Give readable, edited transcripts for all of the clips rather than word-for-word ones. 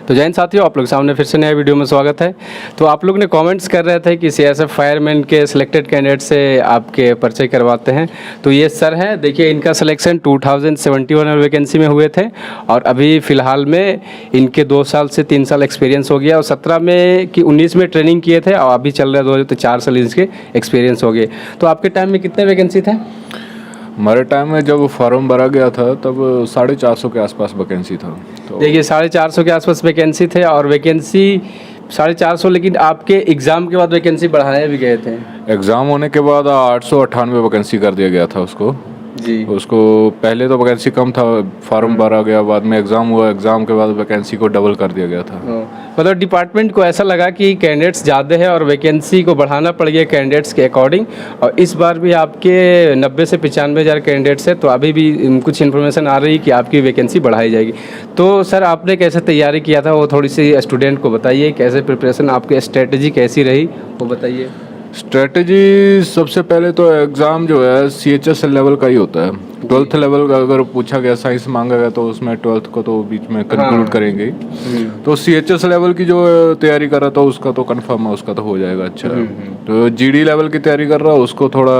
तो जैन साथियों, आप लोग सामने फिर से नया वीडियो में स्वागत है। तो आप लोग ने कमेंट्स कर रहे थे कि सीएसएफ फायरमैन के सिलेक्टेड कैंडिडेट से आपके परिचय करवाते हैं। तो ये सर हैं, देखिए इनका सिलेक्शन 2071 वैकेंसी में हुए थे और अभी फ़िलहाल में इनके 2 साल से 3 साल एक्सपीरियंस हो गया और 17 में कि 19 में ट्रेनिंग किए थे और अभी चल रहे 4 साल इसके एक्सपीरियंस हो गए। तो आपके टाइम में कितने वैकेंसी थे? हमारे टाइम में जब फॉर्म भरा गया था तब 450 के आसपास वैकेंसी था। तो देखिए 450 के आसपास वैकेंसी थे और वैकेंसी 450, लेकिन आपके एग्ज़ाम के बाद वैकेंसी बढ़ाए भी गए थे। एग्ज़ाम होने के बाद 898 वैकेंसी कर दिया गया था उसको जी। उसको पहले तो वैकेंसी कम था, फॉर्म भरा गया, बाद में एग्ज़ाम हुआ, एग्ज़ाम के बाद वैकेंसी को डबल कर दिया गया था। मतलब डिपार्टमेंट को ऐसा लगा कि कैंडिडेट्स ज़्यादा है और वैकेंसी को बढ़ाना पड़ गया कैंडिडेट्स के अकॉर्डिंग। और इस बार भी आपके 90 से 95 हज़ार कैंडिडेट्स है, तो अभी भी कुछ इन्फॉर्मेशन आ रही है कि आपकी वैकेंसी बढ़ाई जाएगी। तो सर आपने कैसे तैयारी किया था वो थोड़ी सी स्टूडेंट को बताइए, कैसे प्रिपरेशन, आपकी स्ट्रेटजी कैसी रही वो बताइए। स्ट्रेटजी सबसे पहले तो एग्ज़ाम जो है CHS लेवल का ही होता है। 12th लेवल का अगर पूछा गया, साइंस मांगा गया तो उसमें 12th को तो बीच में कंक्लूड करेंगे। तो CHS लेवल की जो तैयारी कर रहा था उसका तो कंफर्म है, उसका तो हो जाएगा अच्छा। तो GD लेवल की तैयारी कर रहा है उसको थोड़ा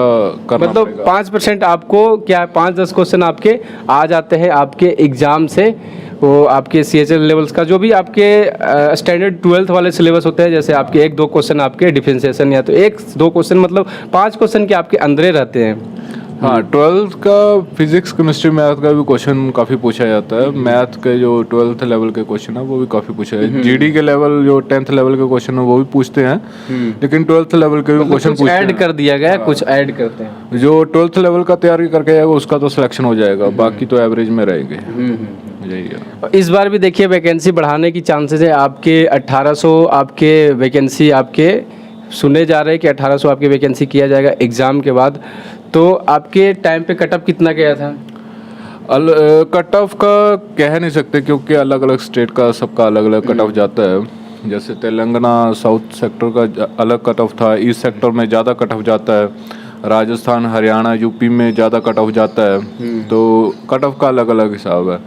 करना मतलब 5% आपको क्या 5-10 क्वेश्चन आपके आ जाते हैं आपके एग्ज़ाम से, वो आपके CHS लेवल्स का जो भी आपके स्टैंडर्ड 12th वाले सिलेबस होते हैं, जैसे आपके 1-2 क्वेश्चन आपके डिफरेंशिएशन या तो 1-2 क्वेश्चन मतलब 5 क्वेश्चन के आपके अंदर रहते हैं। हाँ, 12th का फिजिक्स केमिस्ट्री मैथ का भी क्वेश्चन काफ़ी पूछा जाता है। मैथ के जो 12th लेवल के क्वेश्चन है वो भी काफ़ी पूछा है। GD के लेवल जो 10th लेवल के क्वेश्चन है वो भी पूछते हैं, लेकिन 12th लेवल के भी क्वेश्चन पूछते हैं। ऐड कर दिया गया, कुछ ऐड करते हैं। जो 12th लेवल का तैयारी करके जाएगा उसका तो सिलेक्शन हो जाएगा, बाकी तो एवरेज में रहेंगे। यही है। इस बार भी देखिए वैकेंसी बढ़ाने की चांसेस है। आपके 1800 आपके वैकेंसी आपके सुने जा रहे हैं कि 1800 आपकी वैकेंसी किया जाएगा एग्ज़ाम के बाद। तो आपके टाइम पे कट ऑफ कितना गया था? कट ऑफ का कह नहीं सकते क्योंकि अलग अलग स्टेट का सबका अलग अलग कट ऑफ जाता है। जैसे तेलंगाना साउथ सेक्टर का अलग कट ऑफ था, ईस्ट सेक्टर में ज़्यादा कट ऑफ जाता है, राजस्थान हरियाणा यूपी में ज़्यादा कट ऑफ जाता है। तो कट ऑफ का अलग अलग हिसाब है।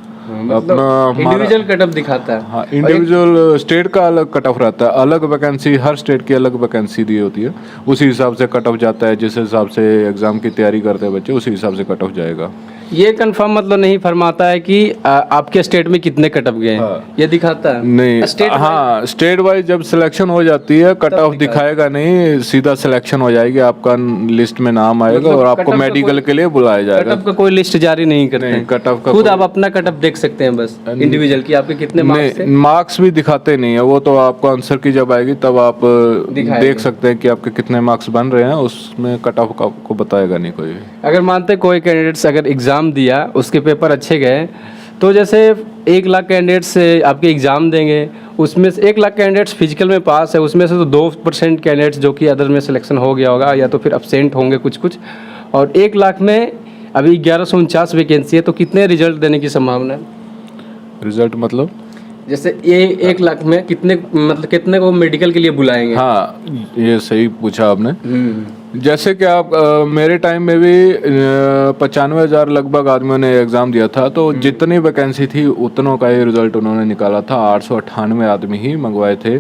अपना इंडिविजुअल कट ऑफ दिखाता है। हाँ, इंडिविजुअल स्टेट का अलग कट ऑफ रहता है, अलग वैकेंसी, हर स्टेट की अलग वैकेंसी दी होती है, उसी हिसाब से कट ऑफ जाता है। जिस हिसाब से एग्जाम की तैयारी करते हैं बच्चे उसी हिसाब से कट ऑफ जाएगा। ये कंफर्म मतलब नहीं फरमाता है कि आपके स्टेट में कितने कट ऑफ गए हैं। हाँ। ये दिखाता है नहीं, हाँ, स्टेट वाइज जब सिलेक्शन हो जाती है कट ऑफ दिखाएगा नहीं, सीधा सिलेक्शन हो जाएगी, आपका लिस्ट में नाम आएगा और आपको मेडिकल के लिए बुलाया जाएगा। कट ऑफ का कोई लिस्ट जारी नहीं करते। कट ऑफ का खुद आप अपना कट ऑफ देख सकते हैं बस इंडिविजुअल की आपके कितने मार्क्स थे। मार्क्स भी दिखाते नहीं है, वो तो आपको आंसर की जब आएगी तब आप देख सकते हैं कि आपके कितने मार्क्स बन रहे हैं, उसमें कट ऑफ का आपको बताएगा नहीं कोई। अगर मानते कोई कैंडिडेट्स अगर एग्ज़ाम दिया, उसके पेपर अच्छे गए, तो जैसे 1 लाख कैंडिडेट्स आपके एग्ज़ाम देंगे, उसमें से 1 लाख कैंडिडेट्स फिजिकल में पास है, उसमें से तो 2% कैंडिडेट्स जो कि अदर में सिलेक्शन हो गया होगा या तो फिर अब्सेंट होंगे कुछ, और 1 लाख में अभी 1149 वैकेंसी है, तो कितने रिजल्ट देने की संभावना है? रिजल्ट मतलब जैसे ये 1 लाख में कितने को मेडिकल के लिए बुलाएंगे? हाँ, ये सही पूछा आपने। जैसे कि आप मेरे टाइम में भी 95,000 लगभग आदमियों ने एग्ज़ाम दिया था, तो जितनी वैकेंसी थी उतनों का ही रिजल्ट उन्होंने निकाला था। 898 आदमी ही मंगवाए थे,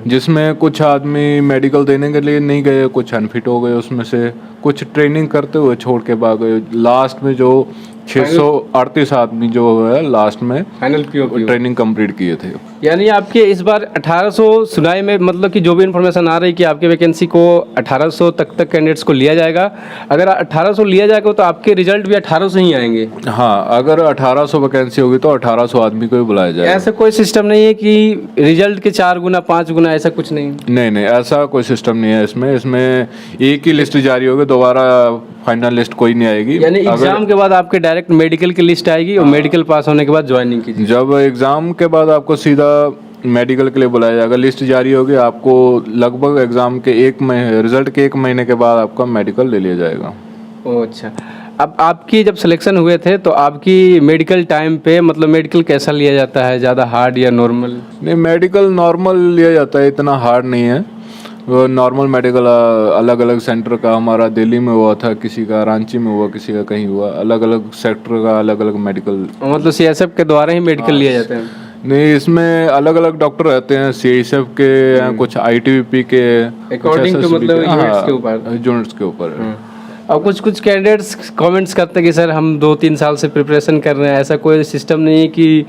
जिसमेमें कुछ आदमी मेडिकल देने के लिए नहीं गए, कुछ अनफिट हो गए, उसमें से कुछ ट्रेनिंग करते हुए छोड़ के भाग गए। लास्ट में जो 638 आदमी जो है लास्ट में फाइनल ट्रेनिंग कंप्लीट किए थे। यानी आपके इस बार 1800 सुनाई में, मतलब कि जो भी इन्फॉर्मेशन आ रही है कि आपके वैकेंसी को 1800 तक कैंडिडेट्स को लिया जाएगा। अगर 1800 लिया जाएगा तो आपके रिजल्ट भी 1800 ही आएंगे। हाँ, अगर 1800 वैकेंसी होगी तो 1800 आदमी को ही बुलाया जाएगा। ऐसा कोई सिस्टम नहीं है कि रिजल्ट के 4 गुना 5 गुना, ऐसा कुछ नहीं? नहीं, ऐसा कोई सिस्टम नहीं है इसमें एक ही लिस्ट जारी होगी, दोबारा फाइनल लिस्ट कोई नहीं आएगी। यानी एग्जाम के बाद आपके डायरेक्ट मेडिकल की लिस्ट आएगी और मेडिकल पास होने के बाद ज्वाइनिंग कीजिए। जब एग्जाम के बाद आपको सीधा मेडिकल के लिए बुलाया जाएगा, लिस्ट जारी होगी, आपको लगभग एग्जाम के रिजल्ट के 1 महीने के बाद आपका मेडिकल ले लिया जाएगा। ओह अच्छा। अब आपकी जब सिलेक्शन हुए थे तो आपकी मेडिकल टाइम पे मतलब मेडिकल कैसा लिया जाता है, ज़्यादा हार्ड या नॉर्मल? नहीं, मेडिकल नॉर्मल लिया जाता है, इतना हार्ड नहीं है। वो नॉर्मल मेडिकल अलग अलग सेंटर का, हमारा दिल्ली में हुआ था, किसी का रांची में हुआ, किसी का कहीं हुआ, अलग अलग सेक्टर का अलग अलग मेडिकल। मतलब CSF के द्वारा ही मेडिकल लिया जाता है? नहीं, इसमें अलग अलग डॉक्टर रहते हैं, CISF के हैं, कुछ ITBP के, अकॉर्डिंग टू मतलब यूनिट्स के ऊपर। यूनिट्स के ऊपर है। और कुछ कैंडिडेट्स कमेंट्स करते हैं कि सर हम 2-3 साल से प्रिपरेशन कर रहे हैं, ऐसा कोई सिस्टम नहीं है कि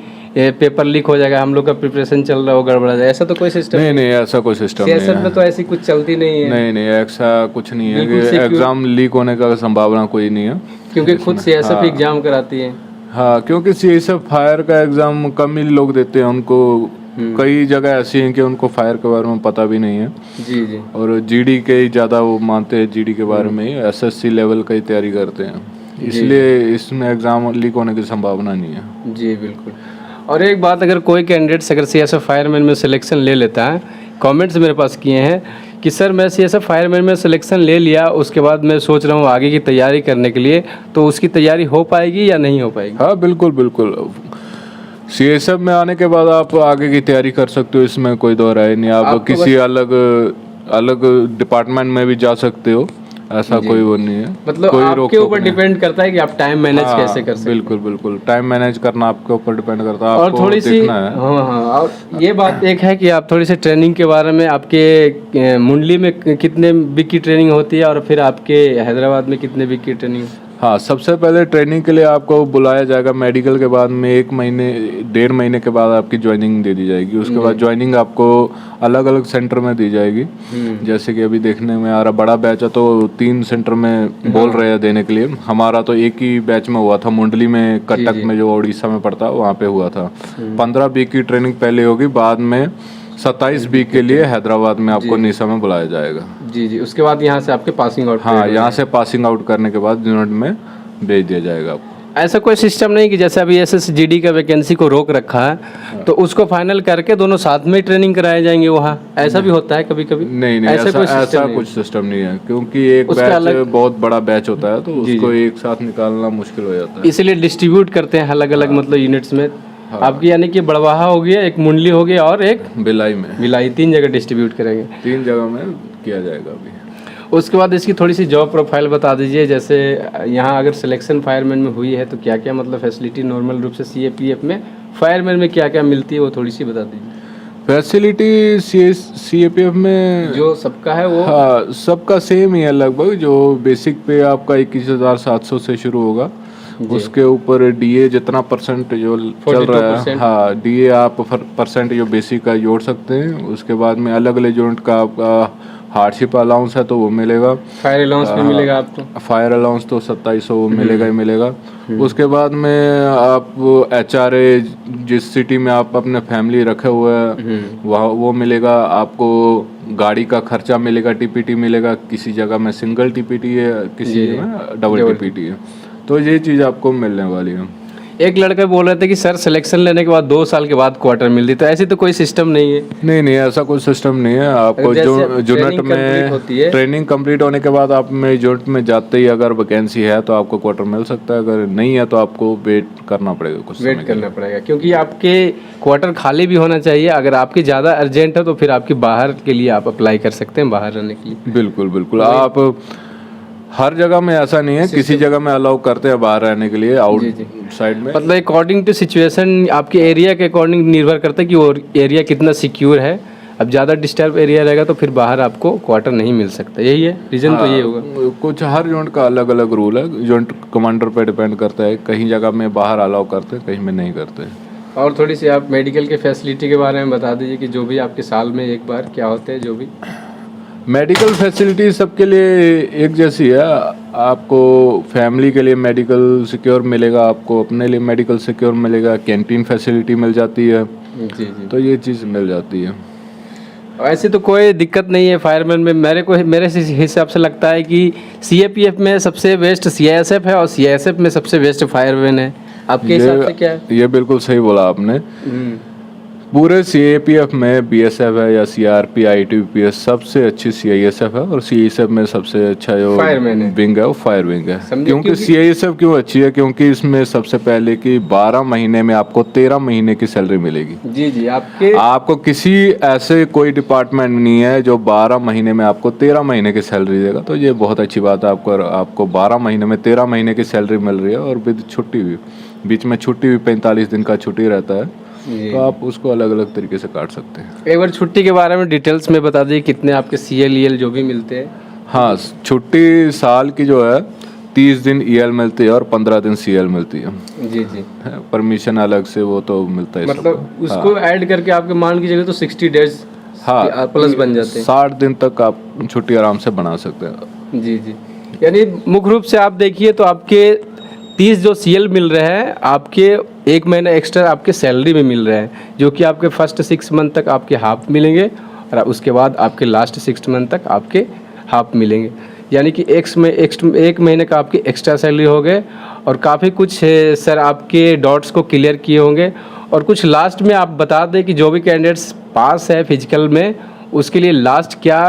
पेपर लीक हो जाएगा, हम लोग का प्रिपरेशन चल रहा हो गड़बड़ा जाए, ऐसा तो कोई सिस्टम नहीं, ऐसा कोई सिस्टम नहीं CSF है। में तो ऐसी कुछ चलती नहीं है। नहीं, ऐसा कुछ नहीं है बिल्कुल कि secure। एग्जाम लीक होने का संभावना कोई नहीं है, क्योंकि खुद CSF एग्जाम कराती है। हाँ, क्योंकि CISF फायर का एग्जाम कम ही लोग देते हैं, उनको कई जगह ऐसी हैं कि उनको फायर के बारे में पता भी नहीं है। जी जी। और GD के ही ज़्यादा वो मानते हैं, GD के बारे में ही SSC लेवल का ही तैयारी करते हैं, इसलिए इसमें एग्ज़ाम लीक होने की संभावना नहीं है। जी बिल्कुल। और एक बात, अगर कोई कैंडिडेट अगर CSF फायरमैन में सिलेक्शन ले लेता है, कमेंट्स मेरे पास किए हैं कि सर मैं CSF फायरमैन में सिलेक्शन ले लिया, उसके बाद मैं सोच रहा हूँ आगे की तैयारी करने के लिए, तो उसकी तैयारी हो पाएगी या नहीं हो पाएगी? हाँ, बिल्कुल। CSF में आने के बाद आप आगे की तैयारी कर सकते हो, इसमें कोई दो राय नहीं। आप किसी अलग डिपार्टमेंट में भी जा सकते हो, ऐसा कोई वो नहीं है। मतलब आपके ऊपर डिपेंड करता है कि आप टाइम मैनेज कैसे कर सकते हैं। बिल्कुल, टाइम मैनेज करना आपके ऊपर डिपेंड करता है, और आपको थोड़ी सी देखना है। हाँ, और ये बात एक है कि आप थोड़ी सी ट्रेनिंग के बारे में, आपके मुंडली में कितने वीक की ट्रेनिंग होती है और फिर आपके हैदराबाद में कितने वीक की ट्रेनिंग? हाँ, सबसे पहले ट्रेनिंग के लिए आपको बुलाया जाएगा, मेडिकल के बाद में 1-1.5 महीने के बाद आपकी ज्वाइनिंग दे दी जाएगी। उसके बाद ज्वाइनिंग आपको अलग अलग सेंटर में दी जाएगी। जैसे कि अभी देखने में आ रहा, बड़ा बैच है तो 3 सेंटर में बोल रहे हैं देने के लिए। हमारा तो एक ही बैच में हुआ था, मुंडली में, कटक में, जो उड़ीसा में पड़ता है, वहाँ पे हुआ था। 15 वीक की ट्रेनिंग पहले होगी, बाद में 27 वीक के लिए हैदराबाद में आपको निशा में बुलाया जाएगा। जी। उसके बाद यहाँ से आपके पासिंग आउट? हाँ, यहाँ से पासिंग आउट करने के बाद यूनिट में भेज दिया जाएगा आपको। ऐसा कोई सिस्टम नहीं कि जैसे अभी SSGD का वैकेंसी को रोक रखा है तो उसको फाइनल करके दोनों साथ में ट्रेनिंग कराए जाएंगे वहाँ, ऐसा भी होता है कभी कभी? नहीं, ऐसा कुछ सिस्टम नहीं है, क्योंकि एक बैच बहुत बड़ा बैच होता है तो उसको एक साथ निकालना मुश्किल हो जाता है, इसलिए डिस्ट्रीब्यूट करते हैं अलग अलग मतलब यूनिट्स में। आपकी यानी कि बड़वाहा हो गया, एक मुंडली हो गया और एक भिलाई 3 जगह डिस्ट्रीब्यूट करेंगे। 3 जगह में किया जाएगा अभी। उसके बाद इसकी थोड़ी सी जॉब प्रोफाइल बता दीजिए, जैसे यहाँ अगर सिलेक्शन फायरमैन में हुई है तो क्या क्या मतलब फैसिलिटी नॉर्मल रूप से CAPF में फायरमैन में क्या क्या मिलती है, वो थोड़ी सी बता दीजिए। फैसिलिटी CAPF में जो सबका है वो, हाँ, सबका सेम ही है लगभग। जो बेसिक पे आपका 21,700 से शुरू होगा, उसके ऊपर DA जितना परसेंट जो चल रहा है, हाँ, DA आप परसेंट जो बेसिक का जोड़ सकते हैं। उसके बाद में अलग अलग यूनिट का आपका हार्डशिप अलाउंस है तो वो मिलेगा, फायर अलाउंस भी मिलेगा आपको। फायर अलाउंस तो 2700 मिलेगा ही मिलेगा। उसके बाद में आप HRA, जिस सिटी में आप अपने फैमिली रखे हुए हैं वहाँ वो मिलेगा आपको। गाड़ी का खर्चा मिलेगा, TPT मिलेगा, किसी जगह में सिंगल TPT है, किसी जगह में डबल TPT है, तो ये चीज़ आपको मिलने वाली है। एक लड़के बोल रहे थे कि सर सिलेक्शन लेने के बाद 2 साल के बाद क्वार्टर मिलती, तो ऐसी तो कोई सिस्टम नहीं है? नहीं, ऐसा कोई सिस्टम नहीं है। आपको जो यूनिट में ट्रेनिंग कंप्लीट होने के बाद आप में यूनिट में जाते ही अगर वैकेंसी है तो आपको क्वार्टर मिल सकता है, अगर नहीं है तो आपको वेट करना पड़ेगा, कुछ वेट करना पड़ेगा, क्योंकि आपके क्वार्टर खाली भी होना चाहिए। अगर आपकी ज़्यादा अर्जेंट है तो फिर आपकी बाहर के लिए आप अप्लाई कर सकते हैं, बाहर रहने के लिए। बिल्कुल, आप हर जगह में ऐसा नहीं है, किसी जगह में अलाउ करते हैं बाहर रहने के लिए, आउट साइड में। मतलब अकॉर्डिंग टू सिचुएशन, आपके एरिया के अकॉर्डिंग निर्भर करता है कि वो एरिया कितना सिक्योर है। अब ज़्यादा डिस्टर्ब एरिया रहेगा तो फिर बाहर आपको क्वार्टर नहीं मिल सकता, यही है रीज़न। तो ये होगा, कुछ हर यूनिट का अलग अलग रूल है, यूनिट कमांडर पे डिपेंड करता है। कहीं जगह में बाहर अलाउ करते हैं, कहीं में नहीं करते। और थोड़ी सी आप मेडिकल के फैसिलिटी के बारे में बता दीजिए कि जो भी आपके साल में एक बार क्या होते हैं, जो भी मेडिकल फैसिलिटी सबके लिए एक जैसी है। आपको फैमिली के लिए मेडिकल सिक्योर मिलेगा, आपको अपने लिए मेडिकल सिक्योर मिलेगा, कैंटीन फैसिलिटी मिल जाती है। जी, तो ये चीज़ मिल जाती है। ऐसे तो कोई दिक्कत नहीं है फायरमैन में। मेरे हिसाब से लगता है कि CAPF में सबसे बेस्ट CISF है और CISF में सबसे बेस्ट फायरमैन है। आपके हिसाब से क्या है? ये बिल्कुल सही बोला आपने। पूरे CAPF में BSF है या CRP, ITBP सबसे अच्छी CISF है, और CISF में सबसे अच्छा जो विंग है वो फायर विंग है। क्योंकि CISF क्यों अच्छी है, क्योंकि इसमें सबसे पहले कि 12 महीने में आपको 13 महीने की सैलरी मिलेगी। जी, आपको किसी ऐसे कोई डिपार्टमेंट नहीं है जो 12 महीने में आपको 13 महीने की सैलरी देगा, तो ये बहुत अच्छी बात है। आपको 12 महीने में 13 महीने की सैलरी मिल रही है, और विद छुट्टी भी, बीच में छुट्टी भी 45 दिन का छुट्टी रहता है। जी। तो आप उसको अलग अलग तरीके से काट सकते हैं। एक बार छुट्टी के बारे में डिटेल्स में बता दीजिए, कितने आपके CL जो भी मिलते हैं। हाँ, छुट्टी साल की जो है 30 दिन EL मिलती है और 15 दिन CL मिलती है। जी जी। परमिशन अलग से वो तो मिलता है मतलब सबको। उसको ऐड करके आपके मान की जगह तो 60 डेज हाँ, प्लस बन जाते हैं। 60 दिन तक आप छुट्टी आराम से बना सकते हैं। जी जी। यानी मुख्य रूप से आप देखिए तो आपके 30 जो CL मिल रहे हैं, आपके 1 महीना एक्स्ट्रा आपके सैलरी में मिल रहे हैं, जो कि आपके फर्स्ट 6 मंथ तक आपके हाफ मिलेंगे और उसके बाद आपके लास्ट 6 मंथ तक आपके हाफ मिलेंगे। यानी कि एक महीने का आपकी एक्स्ट्रा सैलरी हो गए। और काफ़ी कुछ सर आपके डॉट्स को क्लियर किए होंगे। और कुछ लास्ट में आप बता दें कि जो भी कैंडिडेट्स पास है फिजिकल में, उसके लिए लास्ट क्या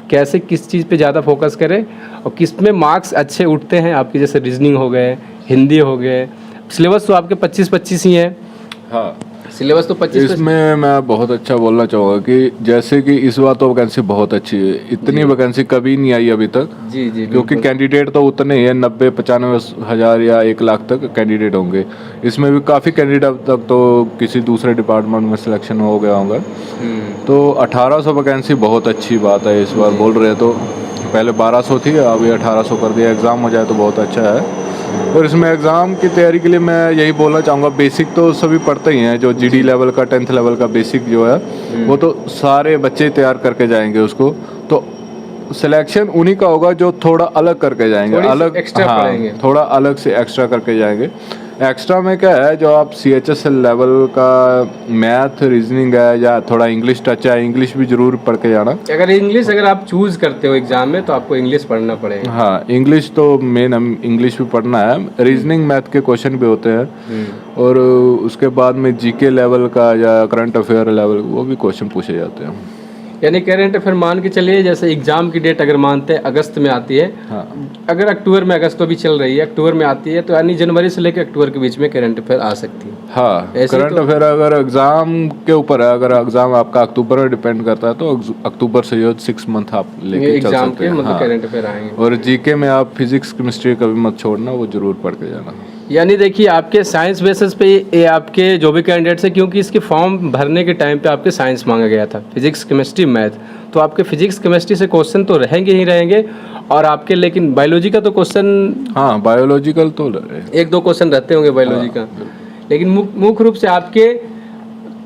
कैसे किस चीज़ पे ज़्यादा फोकस करें और किस में मार्क्स अच्छे उठते हैं आपके, जैसे रीजनिंग हो गए, हिंदी हो गए। सिलेबस तो आपके 25-25 ही है। हाँ, सिलेबस तो 25 इसमें मैं बहुत अच्छा बोलना चाहूँगा कि जैसे कि इस बार तो वैकेंसी बहुत अच्छी है। इतनी वैकेंसी कभी नहीं आई अभी तक। जी जी। क्योंकि कैंडिडेट तो उतने ही है, 90-95 हज़ार या 1 लाख तक कैंडिडेट होंगे। इसमें भी काफ़ी कैंडिडेट अब तक तो किसी दूसरे डिपार्टमेंट में सिलेक्शन हो गया होगा। तो 1800 वैकेंसी बहुत अच्छी बात है। इस बार बोल रहे हैं तो पहले 1200 थी, अभी 1800 कर दिया। एग्ज़ाम हो जाए तो बहुत अच्छा है। और इसमें एग्ज़ाम की तैयारी के लिए मैं यही बोलना चाहूँगा, बेसिक तो सभी पढ़ते ही हैं। जो GD लेवल का 10th लेवल का बेसिक जो है वो तो सारे बच्चे तैयार करके जाएंगे उसको। तो सिलेक्शन उन्हीं का होगा जो थोड़ा अलग करके जाएंगे, अलग एक्स्ट्रा पढ़ेंगे, थोड़ा अलग से एक्स्ट्रा करके जाएंगे। एक्स्ट्रा में क्या है, जो आप CHSL लेवल का मैथ रीजनिंग है या थोड़ा इंग्लिश टच है, इंग्लिश भी जरूर पढ़ के जाना। अगर आप चूज करते हो एग्जाम में तो आपको इंग्लिश पढ़ना पड़ेगा। हाँ, इंग्लिश तो मेन, इंग्लिश भी पढ़ना है। रीजनिंग मैथ के क्वेश्चन भी होते हैं और उसके बाद में GK लेवल का या करंट अफेयर लेवल वो भी क्वेश्चन पूछे जाते हैं। यानी करेंट अफेयर मान के चलिए, जैसे एग्जाम की डेट अगर मानते हैं अगस्त में आती है। हाँ, अगर अक्टूबर में, अगस्त तो भी चल रही है, अक्टूबर में आती है, तो यानी जनवरी से लेकर अक्टूबर के बीच में करंट अफेयर आ सकती है। हाँ, ऐसे करंट तो- अफेयर अगर एग्जाम के ऊपर है, अगर एग्जाम आपका अक्टूबर में डिपेंड करता है तो अक्टूबर से जो 6 मंथ आप लेके चल एग्जाम सकते के हैं। मतलब हाँ, करंट अफेयर आएंगे। और GK में आप फिजिक्स केमिस्ट्री कभी मत छोड़ना, वो जरूर पढ़ के जाना। यानी देखिए आपके साइंस बेसिस पे ये आपके जो भी कैंडिडेट्स हैं, क्योंकि इसके फॉर्म भरने के टाइम पे आपके साइंस मांगा गया था, फिजिक्स केमिस्ट्री मैथ, तो आपके फिजिक्स केमिस्ट्री से क्वेश्चन तो रहेंगे ही रहेंगे। और आपके लेकिन बायोलॉजी का तो क्वेश्चन, हाँ, बायोलॉजिकल तो 1-2 क्वेश्चन रहते होंगे बायोलॉजी का। लेकिन मुख्य रूप से आपके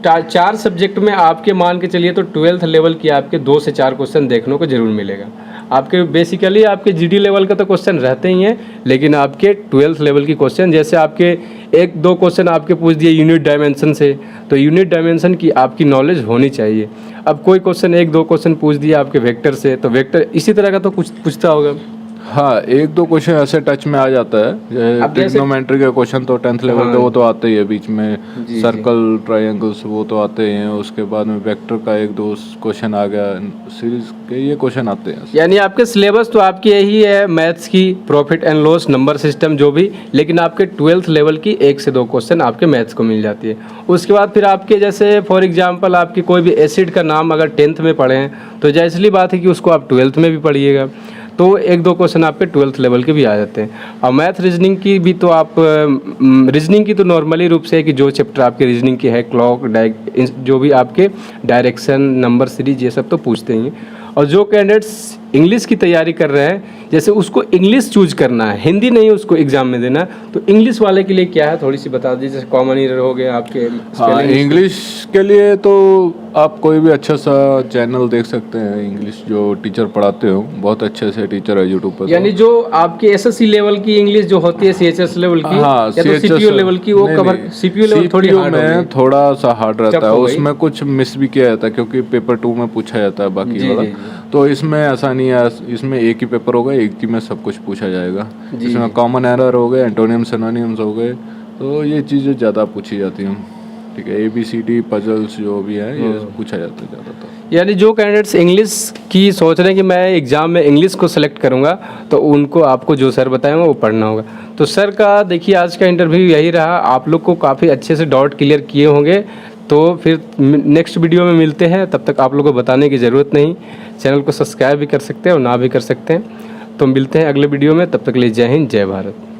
4 सब्जेक्ट में आपके मान के चलिए तो 12th लेवल की आपके 2 से 4 क्वेश्चन देखने को जरूर मिलेगा। आपके बेसिकली आपके GD लेवल का तो क्वेश्चन रहते ही हैं, लेकिन आपके 12th लेवल की क्वेश्चन, जैसे आपके 1-2 क्वेश्चन आपके पूछ दिए यूनिट डायमेंशन से, तो यूनिट डायमेंशन की आपकी नॉलेज होनी चाहिए। अब कोई क्वेश्चन 1-2 क्वेश्चन पूछ दिया आपके वेक्टर से, तो वेक्टर इसी तरह का तो कुछ पूछता होगा। हाँ, 1-2 क्वेश्चन ऐसे टच में आ जाता है। ट्रिग्नोमेट्री के क्वेश्चन तो 10th लेवल के वो तो आते ही है, बीच में सर्कल ट्रायंगल्स वो तो आते ही हैं। उसके बाद में वेक्टर का 1-2 क्वेश्चन आ गया, सीरीज के ये क्वेश्चन आते हैं। यानी आपके सिलेबस तो आपकी यही है, मैथ्स की, profit and loss, number system जो भी, लेकिन आपके 12th लेवल की 1 से 2 क्वेश्चन आपके मैथ्स को मिल जाती है। उसके बाद फिर आपके जैसे फॉर एग्जांपल आपकी कोई भी एसिड का नाम अगर 10th में पढ़े हैं तो जैसली बात है कि उसको आप 12th में भी पढ़िएगा, तो 1-2 क्वेश्चन आपके 12th लेवल के भी आ जाते हैं। और मैथ रीजनिंग की भी तो आप रीजनिंग की तो नॉर्मली रूप से है कि जो चैप्टर आपके रीजनिंग की है, क्लॉक जो भी आपके डायरेक्शन, नंबर सीरीज, ये सब तो पूछते ही हैं। और जो कैंडिडेट्स इंग्लिश की तैयारी कर रहे हैं, जैसे उसको इंग्लिश चूज करना है, हिंदी नहीं उसको एग्जाम में देना, तो इंग्लिश वाले के लिए क्या है थोड़ी सी बता दीजिए। जैसे कॉमन ईरर हो गया आपके। हाँ, इंग्लिश के लिए तो आप कोई भी अच्छा सा चैनल देख सकते हैं। इंग्लिश जो टीचर पढ़ाते हो, बहुत अच्छे से टीचर है यूट्यूब पर। यानी जो आपकी SSC लेवल की इंग्लिश जो होती है, CHS लेवल की, हाँ, या तो CPU लेवल की, वो कवर CPU लेवल थोड़ी हार्ड होती है, थोड़ा सा हार्ड रहता है। हो गई। उसमें कुछ मिस भी किया जाता है क्योंकि पेपर 2 में पूछा जाता है बाकी वाला। जी। तो इसमें ऐसा नहीं है, इसमें एक ही पेपर होगा, एक ही में सब कुछ पूछा जाएगा। इसमें कॉमन एरर हो गए, एंटोनियम सिनोनिम्स हो गए, तो ये चीज़ें ज़्यादा पूछी जाती हैं। ठीक है, ABCD पजल्स जो भी है ये पूछा जाता है ज़्यादातर। यानी जो कैंडिडेट्स इंग्लिश की सोच रहे हैं कि मैं एग्ज़ाम में इंग्लिश को सेलेक्ट करूंगा, तो उनको आपको जो सर बताएंगे वो पढ़ना होगा। तो सर का देखिए आज का इंटरव्यू यही रहा, आप लोग को काफ़ी अच्छे से डाउट क्लियर किए होंगे। तो फिर नेक्स्ट वीडियो में मिलते हैं, तब तक आप लोगों को बताने की ज़रूरत नहीं। चैनल को सब्सक्राइब भी कर सकते हैं और ना भी कर सकते हैं। तो मिलते हैं अगले वीडियो में, तब तक के लिए जय हिंद, जय भारत।